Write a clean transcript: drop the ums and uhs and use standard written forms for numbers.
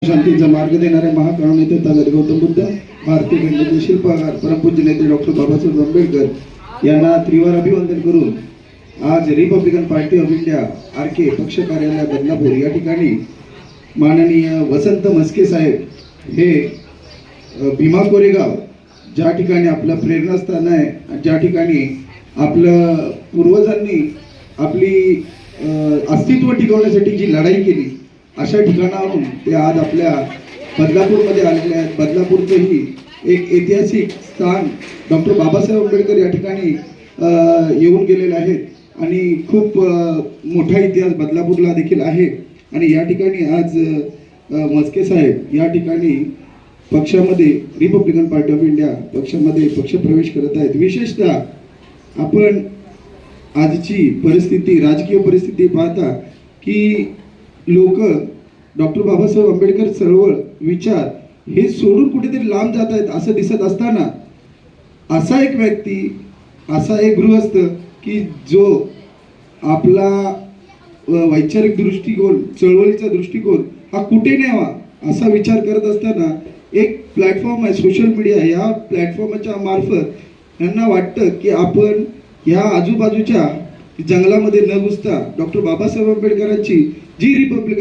शांतीचा मार्ग देणारे महाकारुण्य नेते तलत गौतम बुद्ध, भारतीय घटनेचे शिल्पकार परमपूज्य नेते डॉक्टर बाबासाहेब आंबेडकर यांना त्रिवार अभिवंदन करून आज Republican Party of India RK पक्ष कार्यालय बदलापूर या ठिकाणी माननीय वसंत म्हस्के साहेब हे भीमा कोरेगाव ज्या ठिकाणी आपलं प्रेरणास्थान आहे, ज्या ठिकाणी आपलं पूर्वजांनी आपली अस्तित्व टिकवण्यासाठी जी लढाई केली अशा ठिकाणावरून ते आज आपल्या बदलापूरमध्ये आलेले आहेत. बदलापूरचंही एक ऐतिहासिक स्थान डॉक्टर बाबासाहेब आंबेडकर या ठिकाणी येऊन गेलेले आहेत आणि खूप मोठा इतिहास बदलापूरला देखील आहे. आणि या ठिकाणी आज म्हस्के साहेब या ठिकाणी पक्षामध्ये रिपब्लिकन पार्टी ऑफ इंडिया पक्षामध्ये पक्षप्रवेश करत आहेत. विशेषतः आपण आजची परिस्थिती, राजकीय परिस्थिती पाहता की लोक डॉक्टर बाबासाहेब आंबेडकर चळवळ विचार हे सोडून कुठेतरी लांब जात आहेत असं दिसत असताना असा एक व्यक्ती, असा एक गृहस्थ की जो आपला वैचारिक दृष्टिकोन, चळवळीचा दृष्टिकोन हा कुठे न्यावा असा विचार करत असताना एक प्लॅटफॉर्म आहे सोशल मीडिया, या प्लॅटफॉर्मच्या मार्फत यांना वाटतं की आपण या आजूबाजूच्या जंगलामध्ये न घुसता डॉक्टर बाबासाहेब आंबेडकरांची जी रिपब्लिकन